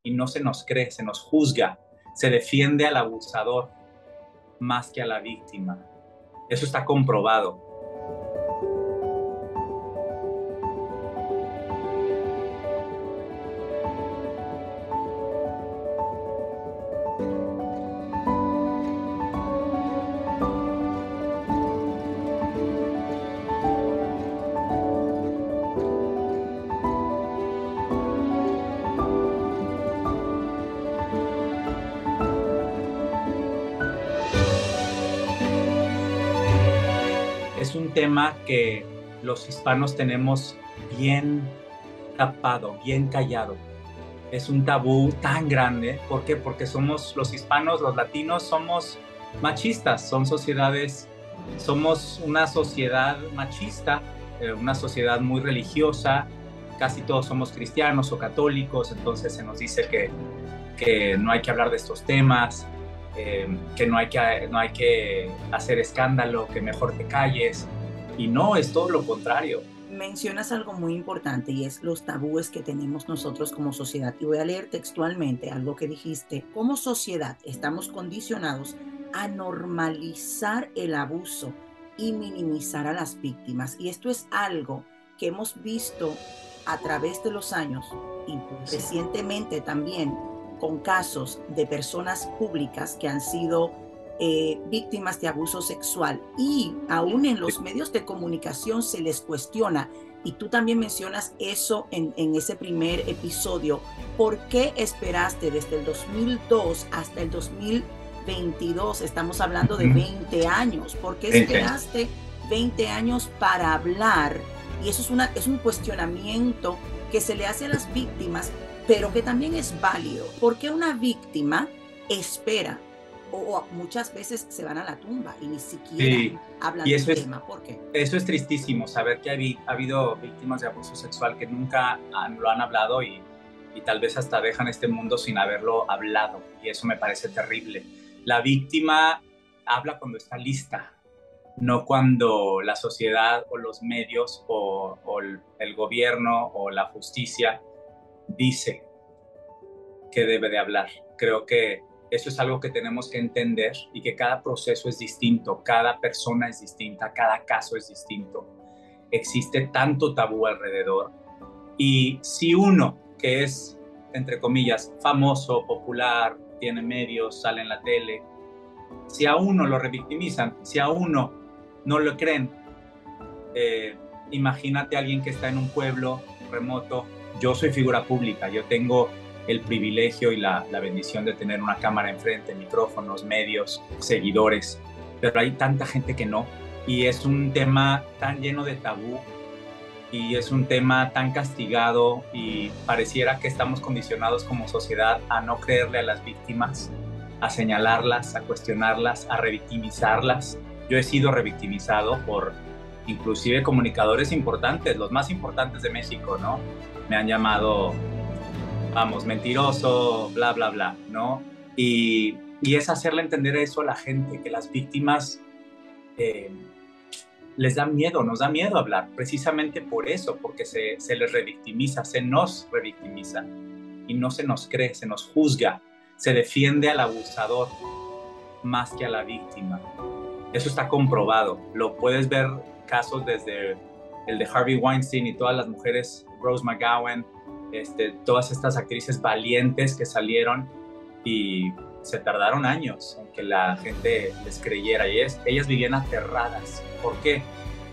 y no se nos cree, se nos juzga, se defiende al abusador más que a la víctima. Eso está comprobado. Es un tema que los hispanos tenemos bien tapado, bien callado. Es un tabú tan grande. ¿Por qué? Porque somos los hispanos, los latinos, somos machistas, somos una sociedad machista, una sociedad muy religiosa, casi todos somos cristianos o católicos, entonces se nos dice que no hay que hablar de estos temas, que no hay que hacer escándalo, que mejor te calles, y no, es todo lo contrario. Mencionas algo muy importante y es los tabúes que tenemos nosotros como sociedad. Y voy a leer textualmente algo que dijiste. Como sociedad estamos condicionados a normalizar el abuso y minimizar a las víctimas. Y esto es algo que hemos visto a través de los años y recientemente también con casos de personas públicas que han sido víctimas de abuso sexual y aún en los medios de comunicación se les cuestiona. Y tú también mencionas eso en ese primer episodio. ¿Por qué esperaste desde el 2002 hasta el 2022? Estamos hablando de 20 años. ¿Por qué esperaste 20 años para hablar? Y eso es un cuestionamiento que se le hace a las víctimas, pero que también es válido. ¿Por qué una víctima espera? O muchas veces se van a la tumba y ni siquiera Sí, hablan y del tema. ¿Por qué? eso es tristísimo, saber que ha habido víctimas de abuso sexual que nunca lo han hablado y tal vez hasta dejan este mundo sin haberlo hablado, y eso me parece terrible. La víctima habla cuando está lista, no cuando la sociedad o los medios o el gobierno o la justicia dice que debe de hablar. Creo que eso es algo que tenemos que entender y que cada proceso es distinto, cada persona es distinta, cada caso es distinto. Existe tanto tabú alrededor y si uno que es, entre comillas, famoso, popular, tiene medios, sale en la tele, si a uno lo revictimizan, si a uno no lo creen, imagínate a alguien que está en un pueblo remoto. Yo soy figura pública, yo tengo el privilegio y la bendición de tener una cámara enfrente, micrófonos, medios, seguidores, pero hay tanta gente que no, y es un tema tan lleno de tabú y es un tema tan castigado y pareciera que estamos condicionados como sociedad a no creerle a las víctimas, a señalarlas, a cuestionarlas, a revictimizarlas. Yo he sido revictimizado por inclusive comunicadores importantes, los más importantes de México, ¿no? Me han llamado, vamos, mentiroso, bla, bla, bla, ¿no? Y es hacerle entender eso a la gente, que las víctimas eh, les da miedo, nos da miedo hablar, precisamente por eso, porque se les revictimiza, se nos revictimiza y no se nos cree, se nos juzga, se defiende al abusador más que a la víctima. Eso está comprobado, lo puedes ver casos desde el de Harvey Weinstein y todas las mujeres, Rose McGowan, todas estas actrices valientes que salieron y se tardaron años en que la gente les creyera y ellas vivían aterradas. ¿Por qué?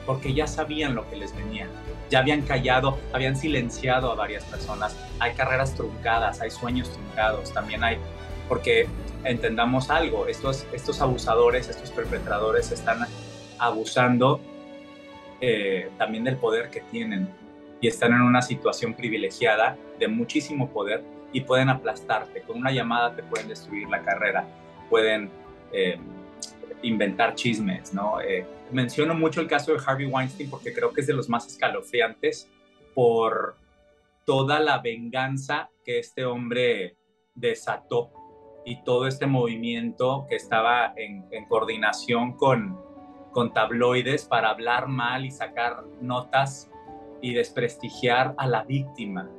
Porque ya sabían lo que les venía, ya habían callado, habían silenciado a varias personas. Hay carreras truncadas, hay sueños truncados, también hay, porque entendamos algo, estos abusadores, estos perpetradores están abusando también del poder que tienen y están en una situación privilegiada de muchísimo poder y pueden aplastarte. Con una llamada te pueden destruir la carrera, pueden inventar chismes, ¿no? Menciono mucho el caso de Harvey Weinstein porque creo que es de los más escalofriantes por toda la venganza que este hombre desató y todo este movimiento que estaba en coordinación con tabloides para hablar mal y sacar notas y desprestigiar a la víctima.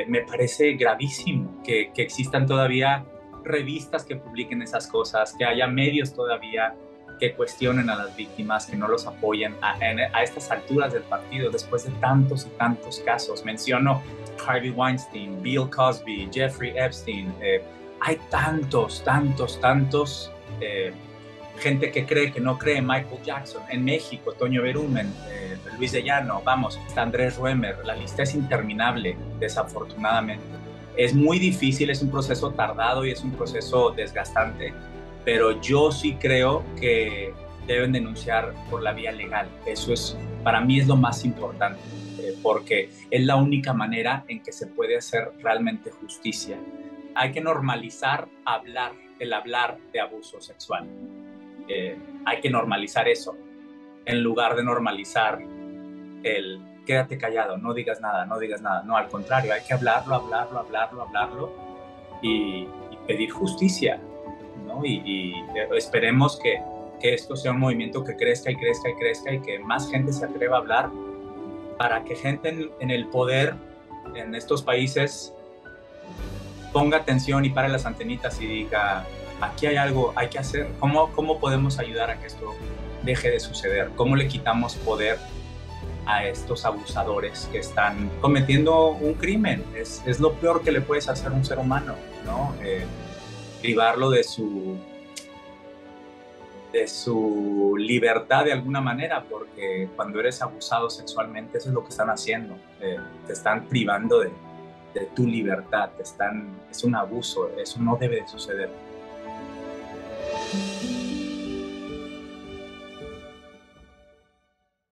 Me parece gravísimo que existan todavía revistas que publiquen esas cosas, que haya medios todavía que cuestionen a las víctimas, que no los apoyen a estas alturas del partido, después de tantos y tantos casos. Menciono Harvey Weinstein, Bill Cosby, Jeffrey Epstein. Hay tantos, gente que cree, que no cree. Michael Jackson, en México, Toño Berumen, Luis de Llano, vamos, está Andrés Ruemer. La lista es interminable, desafortunadamente. Es muy difícil, es un proceso tardado y es un proceso desgastante, pero yo sí creo que deben denunciar por la vía legal. Eso es, para mí es lo más importante, porque es la única manera en que se puede hacer realmente justicia. Hay que normalizar el hablar de abuso sexual. Hay que normalizar eso, en lugar de normalizar el quédate callado, no digas nada, no digas nada. No, al contrario, hay que hablarlo y pedir justicia, ¿no? Y esperemos que esto sea un movimiento que crezca y crezca y crezca y que más gente se atreva a hablar, para que gente en el poder en estos países ponga atención y pare las antenitas y diga, aquí hay algo, hay que hacer. ¿Cómo podemos ayudar a que esto deje de suceder? ¿Cómo le quitamos poder a estos abusadores que están cometiendo un crimen? Es lo peor que le puedes hacer a un ser humano, ¿no? Privarlo de su libertad de alguna manera, porque cuando eres abusado sexualmente, eso es lo que están haciendo. Te están privando de tu libertad, es un abuso, eso no debe de suceder.